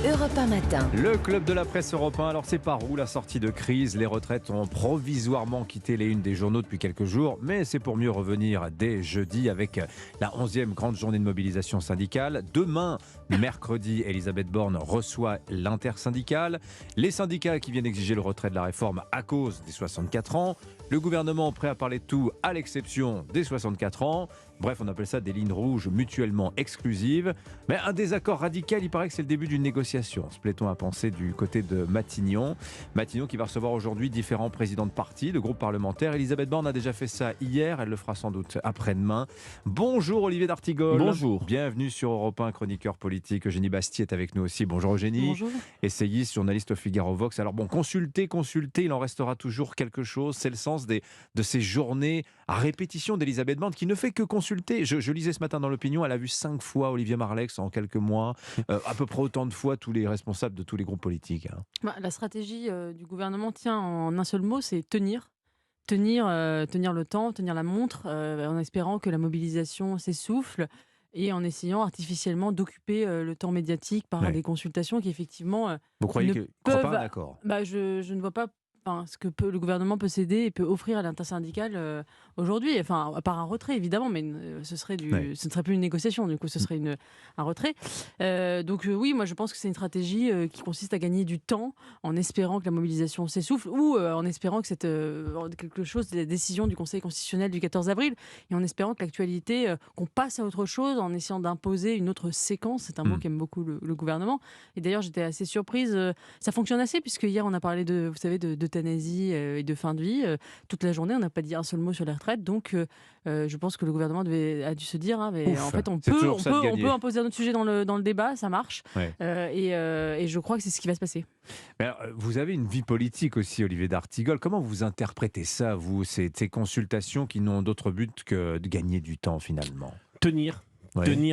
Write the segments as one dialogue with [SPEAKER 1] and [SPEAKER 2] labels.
[SPEAKER 1] Europe 1 matin.
[SPEAKER 2] Le club de la presse européen, alors c'est par où la sortie de crise? Les retraites ont provisoirement quitté les unes des journaux depuis quelques jours, mais c'est pour mieux revenir dès jeudi avec la 11e grande journée de mobilisation syndicale. Demain, mercredi, Elisabeth Borne reçoit l'intersyndicale. Les syndicats qui viennent exiger le retrait de la réforme à cause des 64 ans. Le gouvernement prêt à parler de tout à l'exception des 64 ans. Bref, on appelle ça des lignes rouges mutuellement exclusives. Mais un désaccord radical, il paraît que c'est le début d'une négociation. Se plaît-on à penser du côté de Matignon. Matignon qui va recevoir aujourd'hui différents présidents de partis, de groupes parlementaires. Elisabeth Borne a déjà fait ça hier, elle le fera sans doute après-demain. Bonjour Olivier d'Artigol.
[SPEAKER 3] Bonjour.
[SPEAKER 2] Bienvenue sur Europe 1, chroniqueur politique. Eugénie Bastier est avec nous aussi. Bonjour Eugénie.
[SPEAKER 4] Bonjour.
[SPEAKER 2] Essayiste, journaliste au Figaro Vox. Alors bon, consulter, il en restera toujours quelque chose. C'est le sens de ces journées à répétition d'Elisabeth Borne qui ne fait que consulter. Je lisais ce matin dans l'opinion, elle a vu 5 fois Olivier Marleix en quelques mois, à peu près autant de fois tous les responsables de tous les groupes politiques.
[SPEAKER 4] La stratégie du gouvernement tient en un seul mot, c'est tenir. Tenir le temps, tenir la montre, en espérant que la mobilisation s'essouffle et en essayant artificiellement d'occuper le temps médiatique par des consultations qui effectivement
[SPEAKER 2] Vous croyez qu'il n'y aura pas un accord?
[SPEAKER 4] Je ne vois pas ce que le gouvernement peut céder et peut offrir à l'intersyndicale aujourd'hui, enfin, à part un retrait évidemment, mais ce ne serait plus une négociation, du coup ce serait un retrait. Oui, moi je pense que c'est une stratégie qui consiste à gagner du temps en espérant que la mobilisation s'essouffle ou en espérant que quelque chose, la décision du Conseil constitutionnel du 14 avril, et en espérant que l'actualité, qu'on passe à autre chose, en essayant d'imposer une autre séquence. C'est un mot qu'aime beaucoup le gouvernement. Et d'ailleurs j'étais assez surprise, ça fonctionne assez, puisque hier on a parlé d'euthanasie et de fin de vie. Toute la journée, on n'a pas dit un seul mot sur les retraites. Donc, je pense que le gouvernement a dû se dire, mais en fait, on peut imposer un autre sujet dans le débat, ça marche.
[SPEAKER 2] Ouais.
[SPEAKER 4] Et je crois que c'est ce qui va se passer.
[SPEAKER 2] Mais alors, vous avez une vie politique aussi, Olivier d'Artigol. Comment vous interprétez ça, vous, ces consultations qui n'ont d'autre but que de gagner du temps, finalement?
[SPEAKER 3] Tenir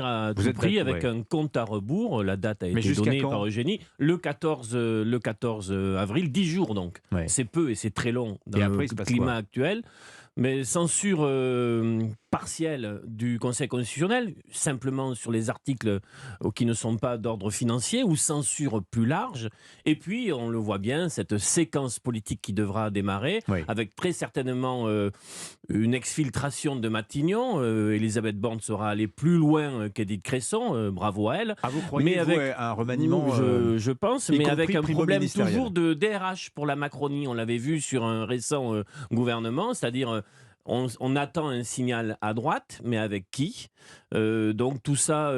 [SPEAKER 3] à tout prix avec un compte à rebours. La date a été donnée par Eugénie. Le 14 avril, 10 jours donc. Ouais. C'est peu et c'est très long dans le climat actuel. Mais censure partielle du Conseil constitutionnel, simplement sur les articles qui ne sont pas d'ordre financier, ou censure plus large. Et puis, on le voit bien, cette séquence politique qui devra démarrer, avec très certainement une exfiltration de Matignon. Elisabeth Borne sera allée plus loin qu'Édith Cresson, bravo à elle.
[SPEAKER 2] Ah, vous croyez mais avec un remaniement
[SPEAKER 3] je pense, mais avec un problème toujours de DRH pour la Macronie. On l'avait vu sur un récent gouvernement, c'est-à-dire... On attend un signal à droite, mais avec qui? Donc tout ça,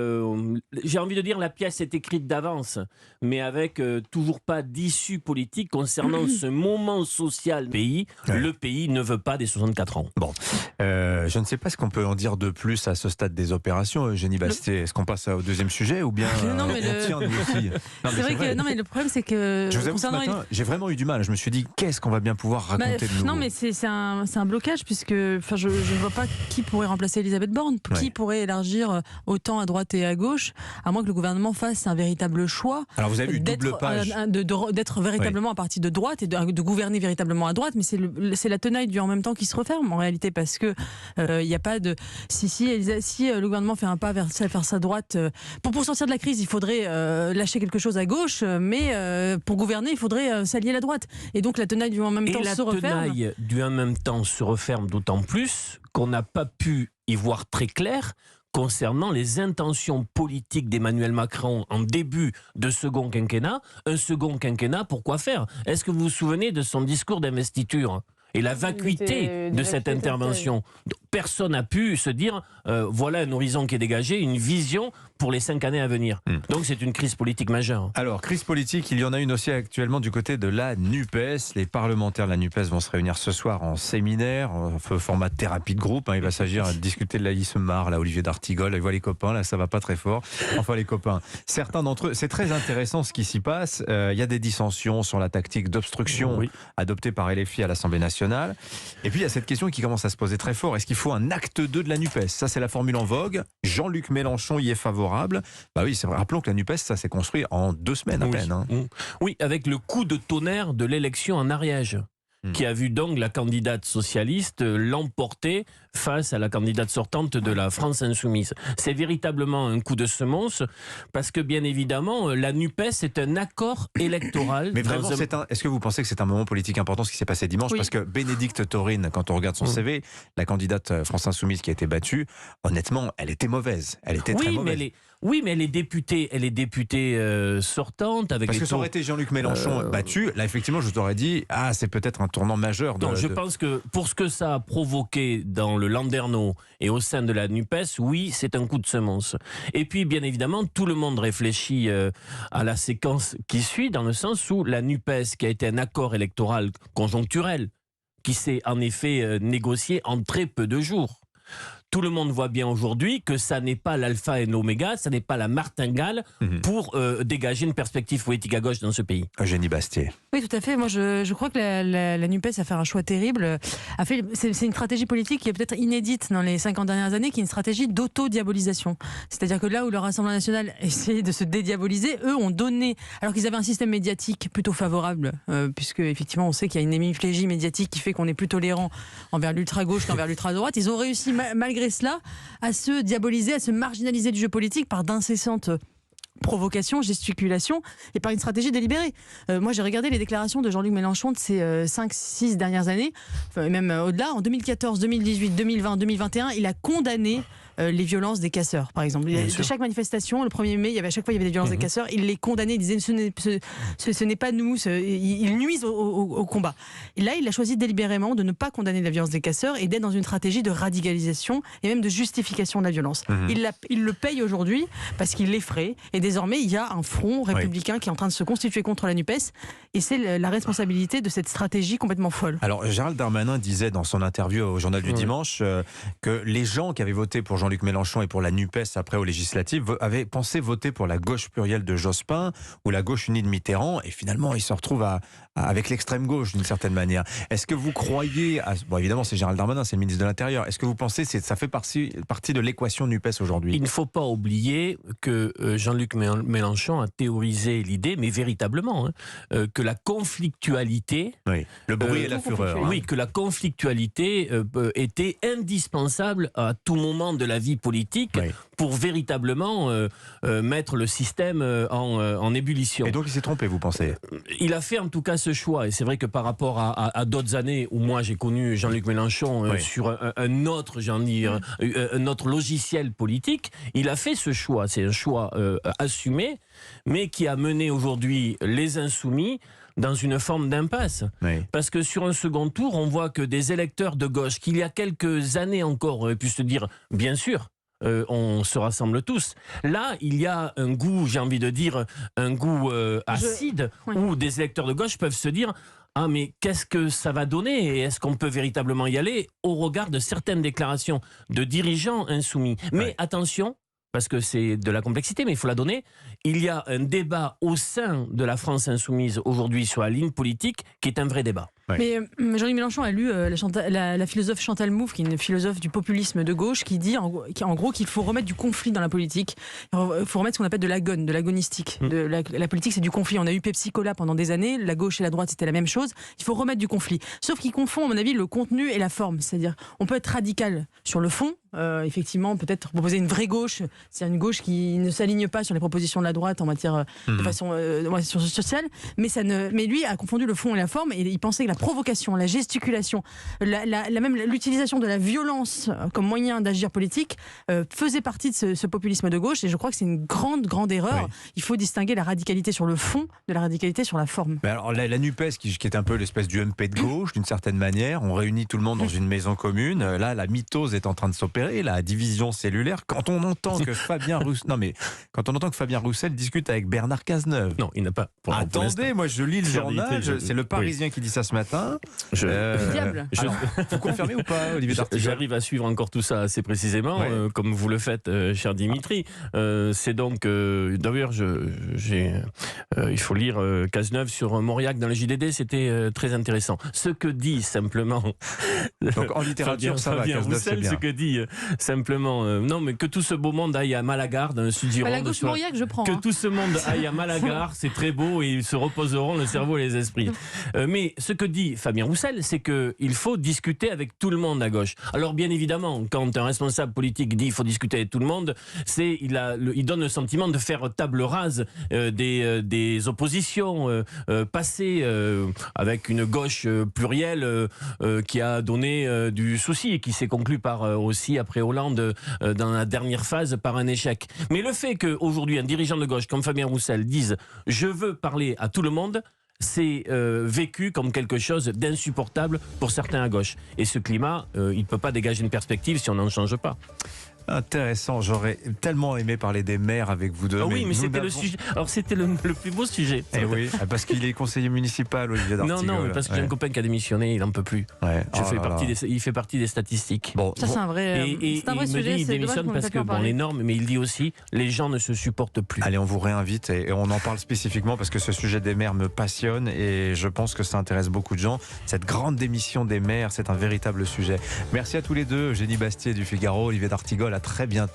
[SPEAKER 3] j'ai envie de dire la pièce est écrite d'avance, mais avec toujours pas d'issue politique concernant ce moment social du pays. Le pays ne veut pas des 64 ans.
[SPEAKER 2] Bon, je ne sais pas ce qu'on peut en dire de plus à ce stade des opérations, Eugénie Bastier. Est-ce qu'on passe au deuxième sujet ou bien on tient nous aussi?
[SPEAKER 4] C'est vrai que le problème c'est que...
[SPEAKER 2] Je vous avoue, ce matin, j'ai vraiment eu du mal. Je me suis dit, qu'est-ce qu'on va bien pouvoir raconter de nouveau?
[SPEAKER 4] Non, mais c'est un blocage, puisque je ne vois pas qui pourrait remplacer Elisabeth Borne, qui pourrait élargir autant à droite et à gauche, à moins que le gouvernement fasse un véritable choix.
[SPEAKER 2] Alors vous avez eu double page.
[SPEAKER 4] D'être véritablement un parti de droite et de gouverner véritablement à droite, mais c'est la tenaille du en même temps qui se referme en réalité, parce que il n'y a pas de... Si le gouvernement fait un pas vers sa droite, pour sortir de la crise, il faudrait lâcher quelque chose à gauche, mais pour gouverner, il faudrait s'allier la droite. Et donc la tenaille du en même temps se referme.
[SPEAKER 3] Et la tenaille du en même temps se referme d'autant plus qu'on n'a pas pu y voir très clair concernant les intentions politiques d'Emmanuel Macron en début de second quinquennat. Un second quinquennat, pourquoi faire? Est-ce que vous vous souvenez de son discours d'investiture et la vacuité de cette intervention? Personne n'a pu se dire voilà un horizon qui est dégagé, une vision pour les 5 années à venir. Donc c'est une crise politique majeure.
[SPEAKER 2] Alors, crise politique, il y en a une aussi actuellement du côté de la NUPES. Les parlementaires de la NUPES vont se réunir ce soir en séminaire, en format thérapie de groupe. Il va s'agir de discuter de la liste Mar, là, Olivier d'Artigol. Il voit les copains, là, ça va pas très fort. Enfin, les copains. Certains d'entre eux, c'est très intéressant ce qui s'y passe. Il y a des dissensions sur la tactique d'obstruction adoptée par LFI à l'Assemblée nationale. Et puis, il y a cette question qui commence à se poser très fort. Est-ce qu'il faut un acte 2 de la NUPES? Ça, c'est la formule en vogue. Jean-Luc Mélenchon y est favorable. Bah oui, c'est vrai. Rappelons que la NUPES, ça s'est construit en 2 semaines à peine.
[SPEAKER 3] Oui, avec le coup de tonnerre de l'élection en Ariège. qui a vu donc la candidate socialiste l'emporter face à la candidate sortante de la France Insoumise. C'est véritablement un coup de semonce, parce que bien évidemment, la NUPES est un accord électoral.
[SPEAKER 2] Mais vraiment, est-ce que vous pensez que c'est un moment politique important ce qui s'est passé dimanche? Parce que Bénédicte Taurine, quand on regarde son CV, la candidate France Insoumise qui a été battue, honnêtement, elle était mauvaise. Elle était très mauvaise.
[SPEAKER 3] Oui, mais elle est députée sortante. Avec
[SPEAKER 2] Parce que ça aurait été Jean-Luc Mélenchon battu, là effectivement je t'aurais dit, c'est peut-être un tournant majeur.
[SPEAKER 3] Je pense que pour ce que ça a provoqué dans le Landerneau et au sein de la NUPES, oui, c'est un coup de semonce. Et puis bien évidemment, tout le monde réfléchit à la séquence qui suit, dans le sens où la NUPES, qui a été un accord électoral conjoncturel, qui s'est en effet négocié en très peu de jours. Tout le monde voit bien aujourd'hui que ça n'est pas l'alpha et l'oméga, ça n'est pas la martingale pour dégager une perspective politique à gauche dans ce pays.
[SPEAKER 2] Eugénie Bastier.
[SPEAKER 4] Oui, tout à fait. Moi, je crois que la NUPES a fait un choix terrible. C'est une stratégie politique qui est peut-être inédite dans les 50 dernières années, qui est une stratégie d'auto-diabolisation. C'est-à-dire que là où le Rassemblement national essayait de se dédiaboliser, eux ont donné, alors qu'ils avaient un système médiatique plutôt favorable, puisque effectivement on sait qu'il y a une hémiplégie médiatique qui fait qu'on est plus tolérant envers l'ultra-gauche qu'envers l'ultra-droite. Ils ont réussi, malgré cela, à se diaboliser, à se marginaliser du jeu politique par d'incessantes provocation, gesticulation et par une stratégie délibérée. Moi, j'ai regardé les déclarations de Jean-Luc Mélenchon de ces 5-6 dernières années, même au-delà. En 2014, 2018, 2020, 2021, il a condamné les violences des casseurs, par exemple. De chaque manifestation, le 1er mai, à chaque fois il y avait des violences des casseurs, il les condamnait, il disait ce n'est pas nous, ils nuisent au combat. Et là, il a choisi délibérément de ne pas condamner la violence des casseurs et d'être dans une stratégie de radicalisation et même de justification de la violence. Il le paye aujourd'hui parce qu'il l'effraie, et désormais il y a un front républicain qui est en train de se constituer contre la NUPES, et c'est la responsabilité de cette stratégie complètement folle.
[SPEAKER 2] Alors Gérald Darmanin disait dans son interview au Journal du Dimanche que les gens qui avaient voté pour Jean-Luc Mélenchon et pour la NUPES après aux législatives avaient pensé voter pour la gauche plurielle de Jospin ou la gauche unie de Mitterrand, et finalement ils se retrouvent avec l'extrême gauche d'une certaine manière. Est-ce que vous croyez, bon évidemment c'est Gérald Darmanin, c'est le ministre de l'Intérieur, est-ce que vous pensez que ça fait partie de l'équation NUPES aujourd'hui?
[SPEAKER 3] Il ne faut pas oublier que Jean-Luc Mélenchon a théorisé l'idée, mais véritablement, que la conflictualité...
[SPEAKER 2] Oui, le bruit et la fureur.
[SPEAKER 3] Oui, que la conflictualité était indispensable à tout moment de la vie politique pour véritablement mettre le système en ébullition.
[SPEAKER 2] Et donc il s'est trompé, vous pensez?
[SPEAKER 3] Il a fait en tout cas ce choix, et c'est vrai que par rapport à d'autres années où moi j'ai connu Jean-Luc Mélenchon sur un autre logiciel politique, il a fait ce choix. C'est un choix assumé, mais qui a mené aujourd'hui les Insoumis dans une forme d'impasse. Parce que sur un second tour, on voit que des électeurs de gauche, qu'il y a quelques années encore, auraient pu se dire, bien sûr, on se rassemble tous. Là, il y a un goût, j'ai envie de dire, un goût acide, où des électeurs de gauche peuvent se dire, ah mais qu'est-ce que ça va donner, et est-ce qu'on peut véritablement y aller au regard de certaines déclarations de dirigeants insoumis. Mais attention, parce que c'est de la complexité, mais il faut la donner. Il y a un débat au sein de la France insoumise aujourd'hui sur la ligne politique qui est un vrai débat.
[SPEAKER 4] Mais Jean-Luc Mélenchon a lu la philosophe Chantal Mouffe, qui est une philosophe du populisme de gauche, qui dit en gros qu'il faut remettre du conflit dans la politique. Il faut remettre ce qu'on appelle de l'agonistique. La politique, c'est du conflit. On a eu Pepsi Cola pendant des années, la gauche et la droite, c'était la même chose. Il faut remettre du conflit. Sauf qu'il confond, à mon avis, le contenu et la forme. C'est-à-dire, on peut être radical sur le fond, effectivement, peut-être proposer une vraie gauche, c'est une gauche qui ne s'aligne pas sur les propositions de la droite en matière de façon sociale, mais lui a confondu le fond et la forme, et il pensait que la provocation, la gesticulation, même l'utilisation de la violence comme moyen d'agir politique faisait partie de ce populisme de gauche, et je crois que c'est une grande erreur. Il faut distinguer la radicalité sur le fond de la radicalité sur la forme.
[SPEAKER 2] Mais alors la NUPES, qui est un peu l'espèce du MP de gauche d'une certaine manière, on réunit tout le monde dans une maison commune, là la mitose est en train de s'opérer, la division cellulaire. Quand on entend que Fabien Roussel discute avec Bernard Cazeneuve.
[SPEAKER 3] Non, il n'a pas.
[SPEAKER 2] Attendez, moi je lis le journal, c'est le Parisien qui dit ça ce matin.
[SPEAKER 4] Diable.
[SPEAKER 2] Alors, vous confirmez ou pas, Olivier D'Artigol?
[SPEAKER 3] J'arrive à suivre encore tout ça assez précisément, comme vous le faites, cher Dimitri. C'est donc, d'ailleurs, j'ai Il faut lire Cazeneuve sur Mauriac dans le JDD, c'était très intéressant. Ce que dit simplement...
[SPEAKER 2] Donc en littérature, ça va, Cazeneuve, c'est bien.
[SPEAKER 3] Ce que dit simplement... non, mais que tout ce beau monde aille à Malagar, dans le sud Gironde.
[SPEAKER 4] La gauche Mauriac, je prends.
[SPEAKER 3] Que tout ce monde aille à Malagar, c'est très beau, et ils se reposeront le cerveau et les esprits. Mais ce que dit Fabien Roussel, c'est qu'il faut discuter avec tout le monde à gauche. Alors bien évidemment, quand un responsable politique dit qu'il faut discuter avec tout le monde, il donne le sentiment de faire table rase des oppositions passées avec une gauche plurielle qui a donné du souci et qui s'est conclue par aussi, après Hollande, dans la dernière phase, par un échec. Mais le fait qu'aujourd'hui, un dirigeant de gauche comme Fabien Roussel dise « je veux parler à tout le monde », c'est vécu comme quelque chose d'insupportable pour certains à gauche. Et ce climat, il ne peut pas dégager une perspective si on n'en change pas.
[SPEAKER 2] Intéressant, j'aurais tellement aimé parler des maires avec vous deux.
[SPEAKER 3] Ah oui, mais c'était le sujet. Alors c'était le plus beau sujet.
[SPEAKER 2] Eh oui, parce qu'il est conseiller municipal, Olivier d'Artigol.
[SPEAKER 3] Non, mais parce que j'ai un copain qui a démissionné, il n'en peut plus.
[SPEAKER 2] Ouais.
[SPEAKER 3] Il fait partie des statistiques.
[SPEAKER 4] Bon, ça c'est un vrai,
[SPEAKER 3] et
[SPEAKER 4] c'est un vrai
[SPEAKER 3] il
[SPEAKER 4] sujet.
[SPEAKER 3] Me dit, il démissionne parce que les normes, mais il dit aussi, les gens ne se supportent plus.
[SPEAKER 2] Allez, on vous réinvite et on en parle spécifiquement parce que ce sujet des maires me passionne et je pense que ça intéresse beaucoup de gens. Cette grande démission des maires, c'est un véritable sujet. Merci à tous les deux, Eugénie Bastier du Figaro, Olivier d'Artigol, à très bientôt.